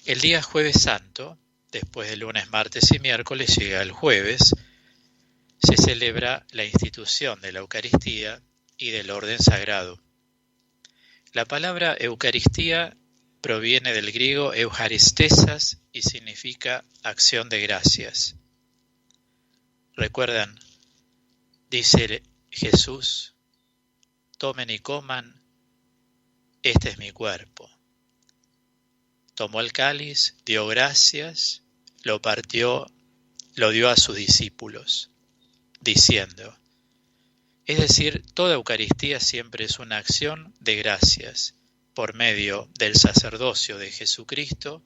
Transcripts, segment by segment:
El día Jueves Santo, después de lunes, martes y miércoles, llega el jueves, se celebra la institución de la Eucaristía y del orden sagrado. La palabra Eucaristía proviene del griego eucharistesas y significa acción de gracias. ¿Recuerdan? Dice Jesús: tomen y coman, este es mi cuerpo. Tomó el cáliz, dio gracias, lo partió, lo dio a sus discípulos, diciendo. Es decir, toda Eucaristía siempre es una acción de gracias. Por medio del sacerdocio de Jesucristo,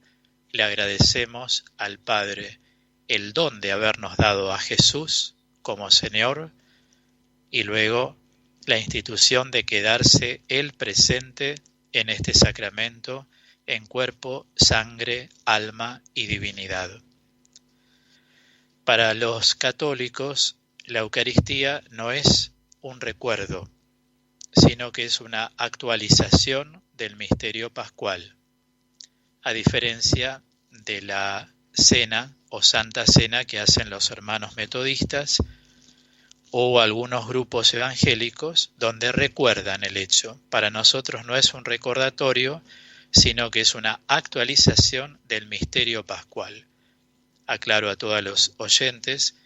le agradecemos al Padre el don de habernos dado a Jesús como Señor y luego la institución de quedarse Él presente en este sacramento en cuerpo, sangre, alma y divinidad. Para los católicos, la Eucaristía no es un recuerdo, sino que es una actualización del misterio pascual, a diferencia de la cena o santa cena que hacen los hermanos metodistas o algunos grupos evangélicos donde recuerdan el hecho. Para nosotros no es un recordatorio, sino que es una actualización del misterio pascual. Aclaro a todos los oyentes,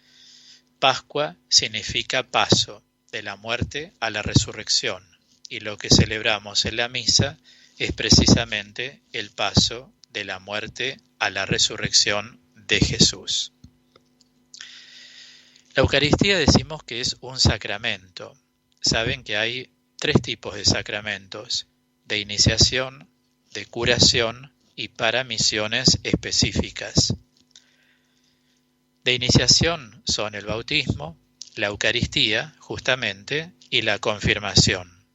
Pascua significa paso de la muerte a la resurrección, y lo que celebramos en la misa es precisamente el paso de la muerte a la resurrección de Jesús. La Eucaristía decimos que es un sacramento. Saben que hay 3 tipos de sacramentos: de iniciación, de curación y para misiones específicas. De iniciación son el bautismo, la Eucaristía, justamente, y la confirmación.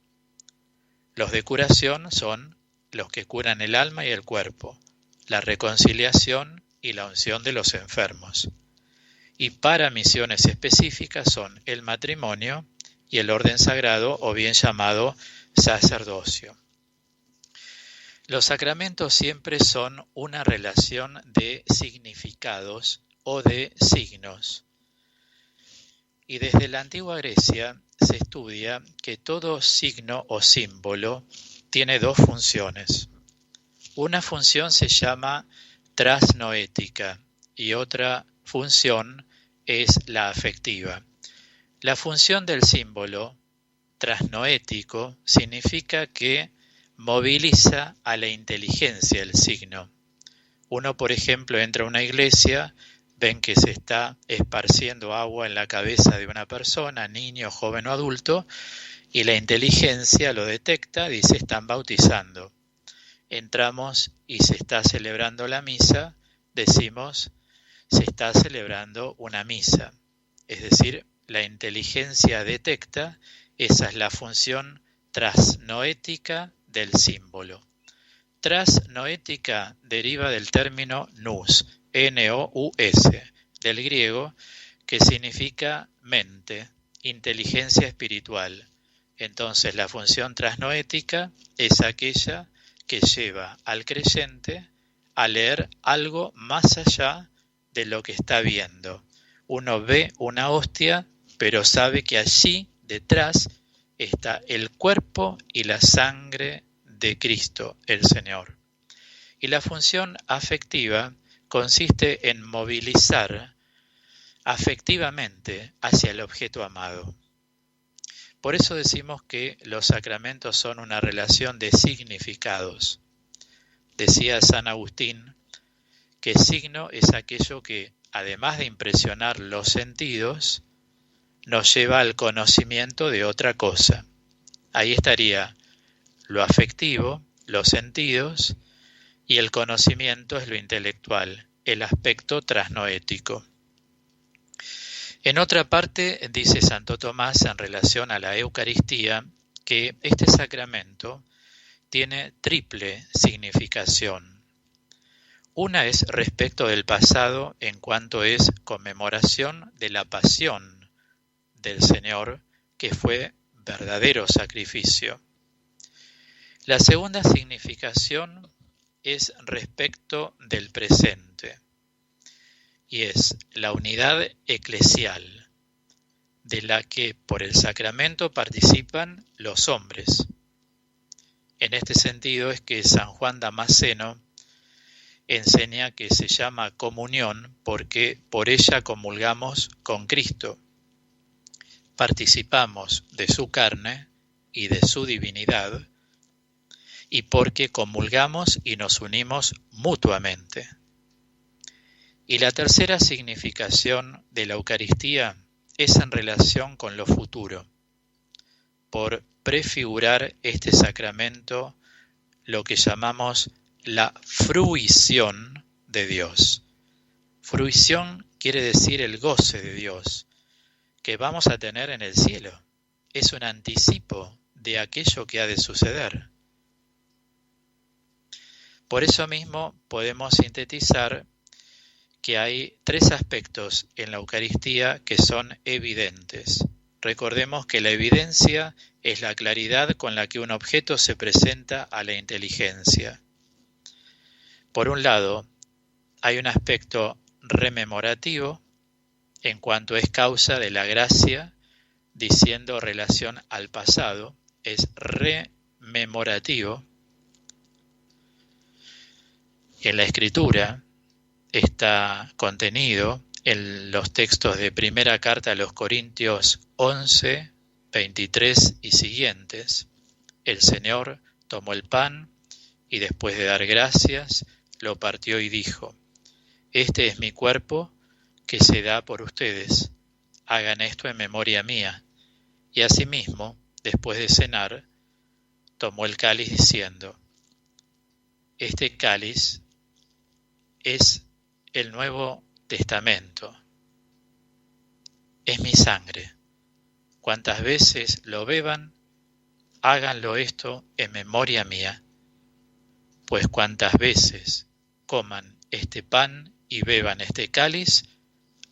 Los de curación son los que curan el alma y el cuerpo, la reconciliación y la unción de los enfermos. Y para misiones específicas son el matrimonio y el orden sagrado, o bien llamado sacerdocio. Los sacramentos siempre son una relación de significados o de signos. Y desde la antigua Grecia se estudia que todo signo o símbolo tiene 2 funciones. Una función se llama trasnoética y otra función es la afectiva. La función del símbolo trasnoético significa que moviliza a la inteligencia el signo. Uno, por ejemplo, entra a una iglesia, ven que se está esparciendo agua en la cabeza de una persona, niño, joven o adulto, y la inteligencia lo detecta, dice: están bautizando. Entramos y se está celebrando la misa, decimos: se está celebrando una misa. Es decir, la inteligencia detecta, esa es la función trasnoética del símbolo. Trasnoética deriva del término nous, N-O-U-S, del griego, que significa mente, inteligencia espiritual. Entonces la función trasnoética es aquella que lleva al creyente a leer algo más allá de lo que está viendo. Uno ve una hostia, pero sabe que allí detrás está el cuerpo y la sangre de Cristo, el Señor. Y la función afectiva consiste en movilizar afectivamente hacia el objeto amado. Por eso decimos que los sacramentos son una relación de significados. Decía San Agustín que signo es aquello que, además de impresionar los sentidos, nos lleva al conocimiento de otra cosa. Ahí estaría lo afectivo, los sentidos, y el conocimiento es lo intelectual, el aspecto trasnoético. En otra parte dice Santo Tomás en relación a la Eucaristía que este sacramento tiene triple significación. Una es respecto del pasado en cuanto es conmemoración de la pasión del Señor, que fue verdadero sacrificio. La segunda significación es respecto del presente y es la unidad eclesial de la que por el sacramento participan los hombres. En este sentido es que San Juan Damasceno enseña que se llama comunión porque por ella comulgamos con Cristo, participamos de su carne y de su divinidad, y porque comulgamos y nos unimos mutuamente. Y la tercera significación de la Eucaristía es en relación con lo futuro, por prefigurar este sacramento lo que llamamos la fruición de Dios. Fruición quiere decir el goce de Dios, que vamos a tener en el cielo. Es un anticipo de aquello que ha de suceder. Por eso mismo podemos sintetizar que hay tres aspectos en la Eucaristía que son evidentes. Recordemos que la evidencia es la claridad con la que un objeto se presenta a la inteligencia. Por un lado, hay un aspecto rememorativo en cuanto es causa de la gracia, diciendo relación al pasado, es rememorativo. En la Escritura está contenido en los textos de primera carta a los Corintios 11, 23 y siguientes. El Señor tomó el pan y después de dar gracias, lo partió y dijo: Este es mi cuerpo que se da por ustedes. Hagan esto en memoria mía. Y asimismo, después de cenar, tomó el cáliz diciendo: Este cáliz es el Nuevo Testamento. Es mi sangre. Cuantas veces lo beban, háganlo esto en memoria mía. Pues cuantas veces coman este pan y beban este cáliz,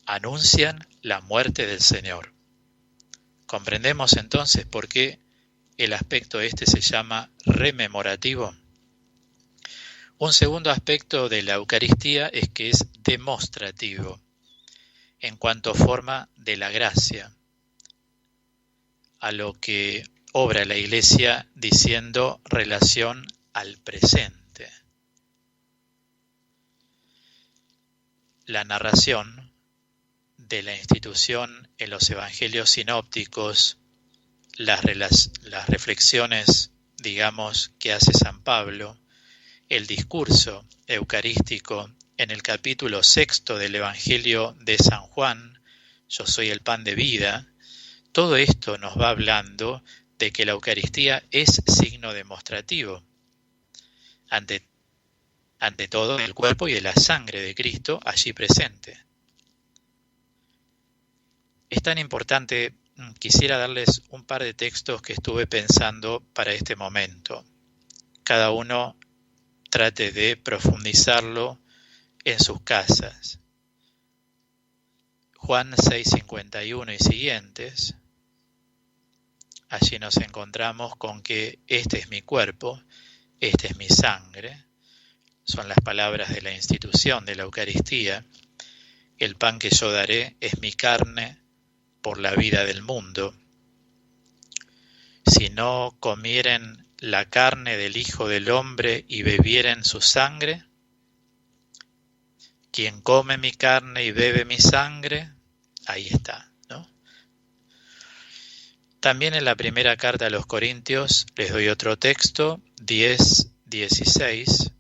anuncian la muerte del Señor. ¿Comprendemos entonces por qué el aspecto este se llama rememorativo? Un segundo aspecto de la Eucaristía es que es demostrativo, en cuanto forma de la gracia, a lo que obra la Iglesia diciendo relación al presente. La narración de la institución en los evangelios sinópticos, las reflexiones, digamos, que hace San Pablo, el discurso eucarístico en el capítulo 6 del Evangelio de San Juan, yo soy el pan de vida, todo esto nos va hablando de que la Eucaristía es signo demostrativo, ante todo el cuerpo y de la sangre de Cristo allí presente. Es tan importante, quisiera darles un par de textos que estuve pensando para este momento. Cada uno trate de profundizarlo en sus casas. Juan 6:51 y siguientes. Allí nos encontramos con que este es mi cuerpo, este es mi sangre. Son las palabras de la institución de la Eucaristía. El pan que yo daré es mi carne por la vida del mundo. Si no comieren la carne del Hijo del Hombre y bebieren su sangre, quien come mi carne y bebe mi sangre, ahí está, ¿no? También en la primera carta a los Corintios, les doy otro texto, 10:16,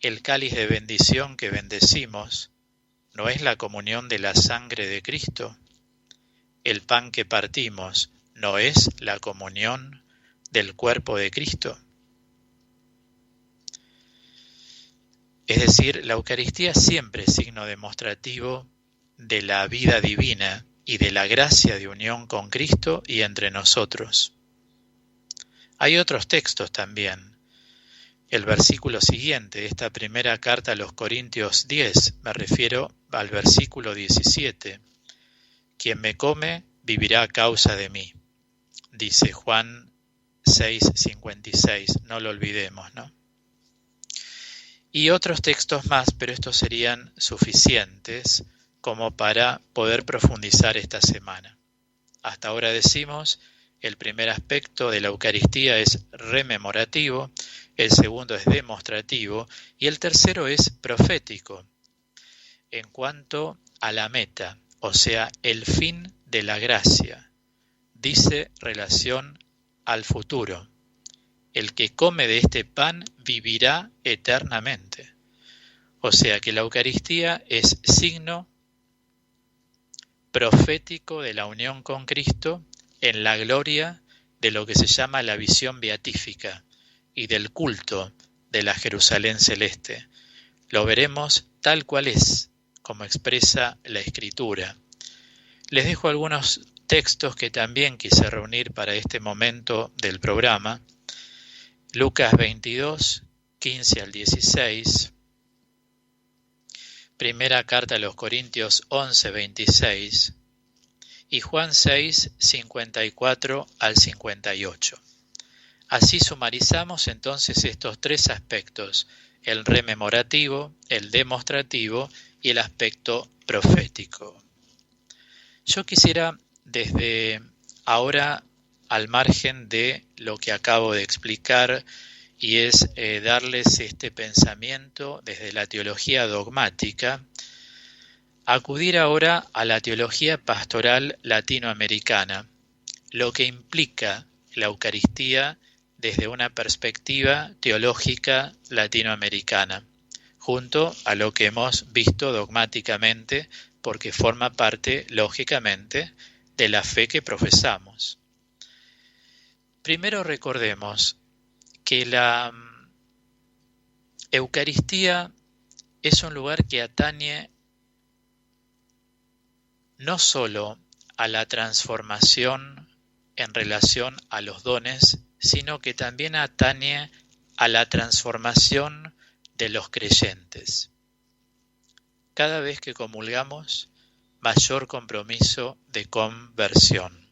el cáliz de bendición que bendecimos, ¿no es la comunión de la sangre de Cristo? El pan que partimos, ¿no es la comunión del cuerpo de Cristo? Es decir, la Eucaristía siempre es signo demostrativo de la vida divina y de la gracia de unión con Cristo y entre nosotros. Hay otros textos también. El versículo siguiente de esta primera carta a los Corintios 10, me refiero al versículo 17. Quien me come vivirá a causa de mí, dice Juan 6:56, no lo olvidemos, ¿no? y otros textos más, pero estos serían suficientes como para poder profundizar esta semana. Hasta ahora decimos, el primer aspecto de la Eucaristía es rememorativo, el segundo es demostrativo y el tercero es profético. En cuanto a la meta, o sea, el fin de la gracia, dice relación al futuro. El que come de este pan vivirá eternamente. O sea que la Eucaristía es signo profético de la unión con Cristo en la gloria de lo que se llama la visión beatífica y del culto de la Jerusalén celeste. Lo veremos tal cual es, como expresa la Escritura. Les dejo algunos textos que también quise reunir para este momento del programa. Lucas 22, 15 al 16. Primera carta a los Corintios 11, 26. Y Juan 6, 54 al 58. Así sumarizamos entonces estos tres aspectos, el rememorativo, el demostrativo y el aspecto profético. Yo quisiera desde ahora, al margen de lo que acabo de explicar, y es darles este pensamiento desde la teología dogmática, acudir ahora a la teología pastoral latinoamericana, lo que implica la Eucaristía desde una perspectiva teológica latinoamericana, junto a lo que hemos visto dogmáticamente, porque forma parte, lógicamente, de la fe que profesamos. Primero recordemos que la Eucaristía es un lugar que atañe no solo a la transformación en relación a los dones, sino que también atañe a la transformación de los creyentes. Cada vez que comulgamos, mayor compromiso de conversión.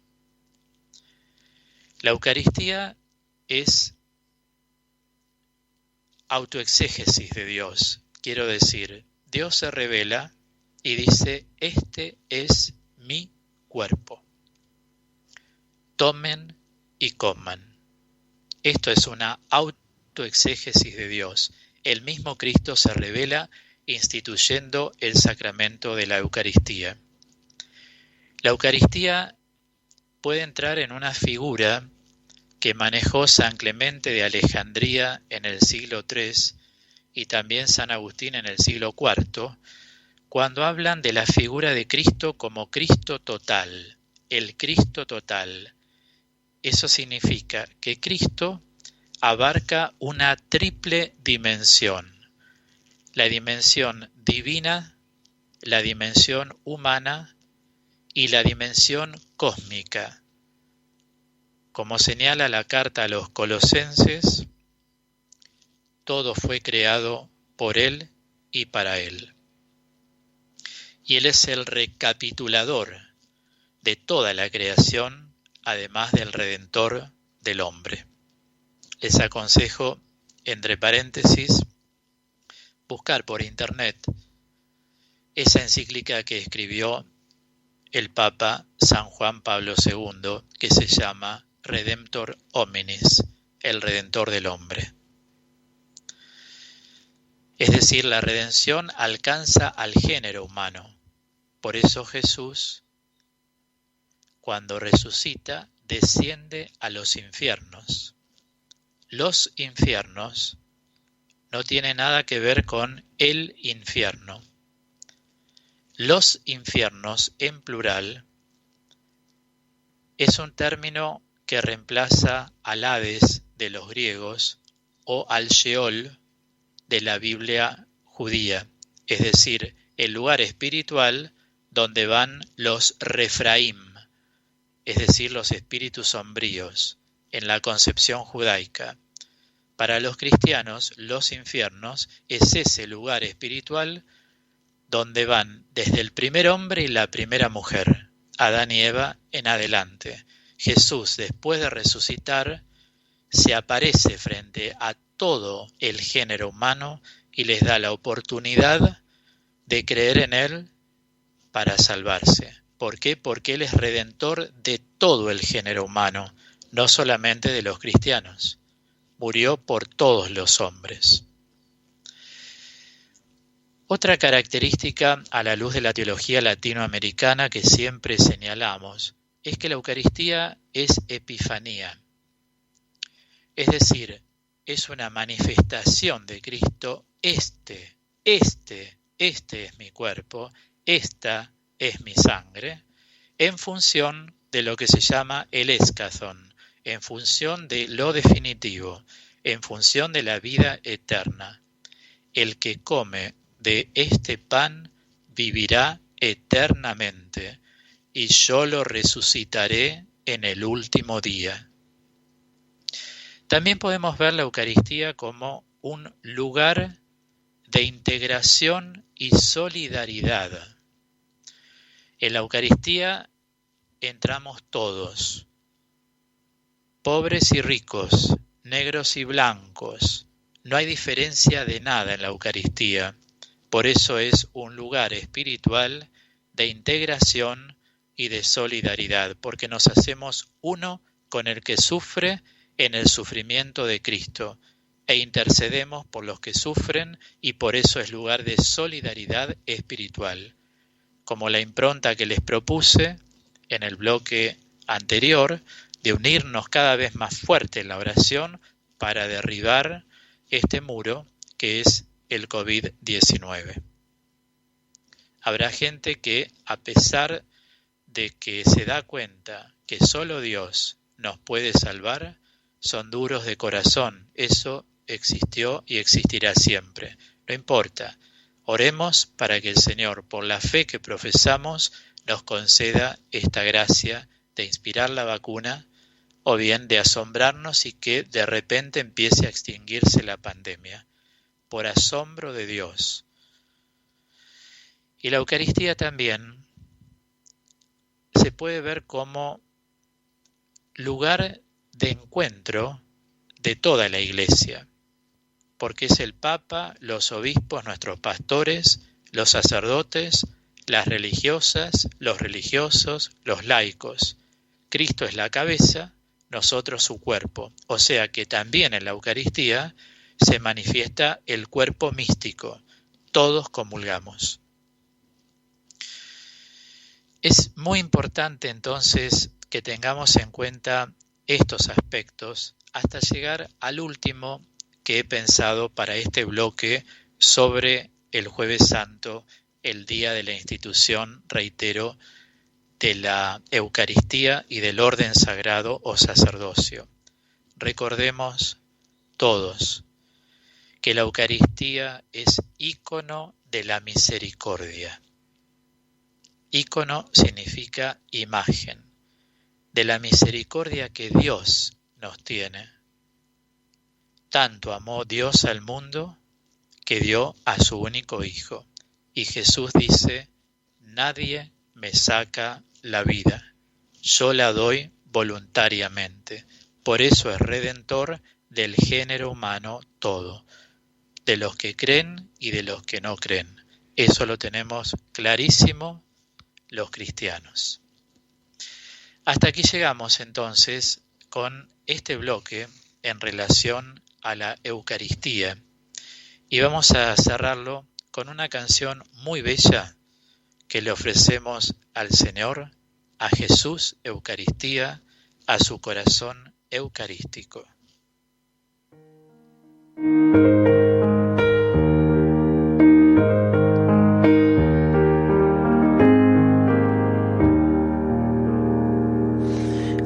La Eucaristía es autoexégesis de Dios. Quiero decir, Dios se revela y dice, este es mi cuerpo. Tomen y coman. Esto es una autoexégesis de Dios. El mismo Cristo se revela instituyendo el sacramento de la Eucaristía. La Eucaristía puede entrar en una figura que manejó San Clemente de Alejandría en el siglo III y también San Agustín en el siglo IV, cuando hablan de la figura de Cristo como Cristo total, el Cristo total. Eso significa que Cristo abarca una triple dimensión: la dimensión divina, la dimensión humana y la dimensión cósmica. Como señala la carta a los Colosenses, todo fue creado por Él y para Él. Y Él es el recapitulador de toda la creación, además del Redentor del hombre. Les aconsejo, entre paréntesis, buscar por internet esa encíclica que escribió el Papa San Juan Pablo II, que se llama Redemptor Hominis, el Redentor del hombre. Es decir, la redención alcanza al género humano. Por eso Jesús, cuando resucita, desciende a los infiernos. Los infiernos no tienen nada que ver con el infierno. Los infiernos, en plural, es un término que reemplaza al Hades de los griegos o al Sheol de la Biblia judía, es decir, el lugar espiritual donde van los Refraim, es decir, los espíritus sombríos, en la concepción judaica. Para los cristianos, los infiernos es ese lugar espiritual donde van desde el primer hombre y la primera mujer, Adán y Eva en adelante. Jesús, después de resucitar, se aparece frente a todo el género humano y les da la oportunidad de creer en Él para salvarse. ¿Por qué? Porque Él es redentor de todo el género humano, no solamente de los cristianos. Murió por todos los hombres. Otra característica a la luz de la teología latinoamericana que siempre señalamos es que la Eucaristía es epifanía. Es decir, es una manifestación de Cristo. Este es mi cuerpo, esta es mi sangre, en función de lo que se llama el escazón, en función de lo definitivo, en función de la vida eterna. El que come de este pan vivirá eternamente, y yo lo resucitaré en el último día. También podemos ver la Eucaristía como un lugar de integración y solidaridad. En la Eucaristía entramos todos, pobres y ricos, negros y blancos. No hay diferencia de nada en la Eucaristía. Por eso es un lugar espiritual de integración y de solidaridad, porque nos hacemos uno con el que sufre en el sufrimiento de Cristo e intercedemos por los que sufren, y por eso es lugar de solidaridad espiritual. Como la impronta que les propuse en el bloque anterior, de unirnos cada vez más fuerte en la oración para derribar este muro que es el COVID-19. Habrá gente que, a pesar de que se da cuenta que solo Dios nos puede salvar, son duros de corazón. Eso existió y existirá siempre. No importa. Oremos para que el Señor, por la fe que profesamos, nos conceda esta gracia de inspirar la vacuna, o bien de asombrarnos y que de repente empiece a extinguirse la pandemia, por asombro de Dios. Y la Eucaristía también se puede ver como lugar de encuentro de toda la Iglesia, porque es el Papa, los obispos, nuestros pastores, los sacerdotes, las religiosas, los religiosos, los laicos. Cristo es la cabeza, nosotros su cuerpo. O sea que también en la Eucaristía se manifiesta el cuerpo místico. Todos comulgamos. Es muy importante entonces que tengamos en cuenta estos aspectos hasta llegar al último que he pensado para este bloque sobre el Jueves Santo, el día de la institución, reitero, de la Eucaristía y del orden sagrado o sacerdocio. Recordemos todos que la Eucaristía es ícono de la misericordia. Ícono significa imagen de la misericordia que Dios nos tiene. Tanto amó Dios al mundo que dio a su único Hijo. Y Jesús dice, nadie me saca la vida, yo la doy voluntariamente. Por eso es redentor del género humano todo, de los que creen y de los que no creen. Eso lo tenemos clarísimo los cristianos. Hasta aquí llegamos entonces con este bloque en relación a la Eucaristía y vamos a cerrarlo con una canción muy bella que le ofrecemos al Señor, a Jesús Eucaristía, a su corazón eucarístico.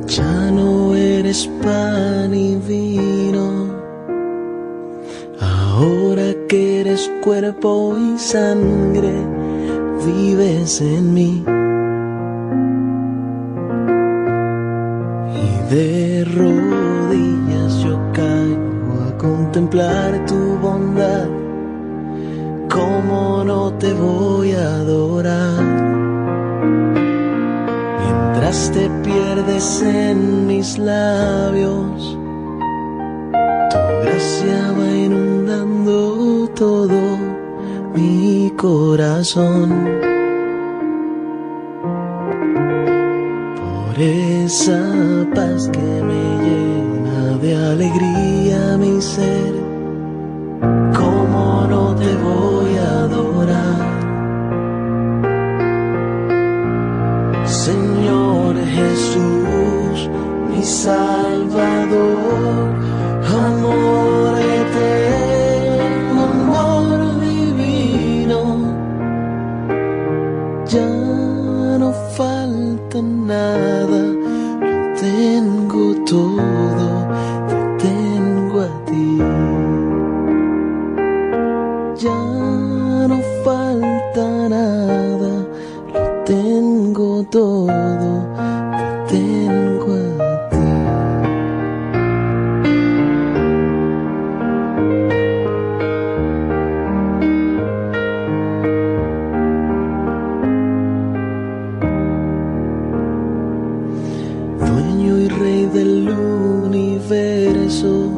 Ya no eres pan y vino, ahora que eres cuerpo y sangre, vives en mí. Y de rodillas yo caigo a contemplar tu bondad. ¿Cómo no te voy a adorar? Mientras te pierdes en mis labios, tu gracia va inundando todo. mi corazón. Por esa paz que me llena de alegría mi ser, ¿cómo no te voy a adorar? Señor Jesús, mi Salvador, amor eterno, amor divino, ya no falta nada, lo tengo todo, te tengo a ti. Ya no falta nada, lo tengo todo, te tengo a ti. Dueño y rey del universo,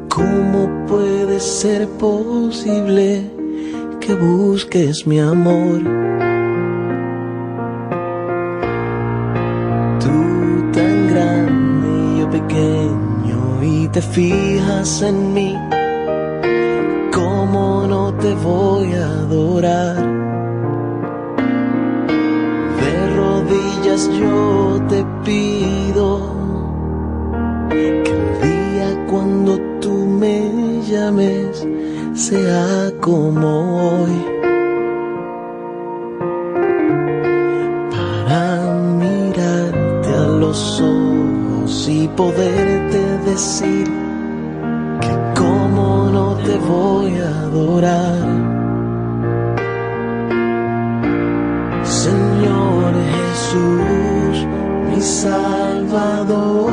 ¿cómo puede ser posible que busques mi amor? Tú tan grande y yo pequeño y te fijas en mí, ¿cómo no te voy a adorar? De rodillas yo te pido que el día cuando tú me llames sea como hoy, para mirarte a los ojos y poderte decir que cómo no te voy a adorar. Señor Jesús, mi Salvador,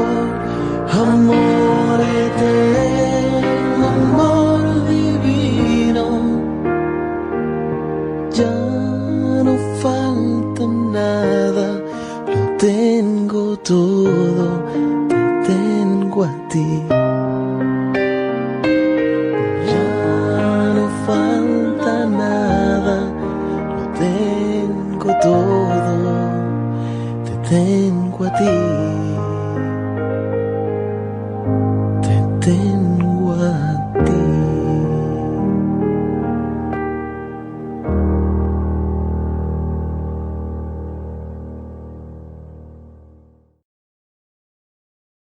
amor eterno, amor divino, ya no falta nada, lo tengo todo, te tengo a ti. Ya no falta nada, lo tengo todo, te tengo a ti. Te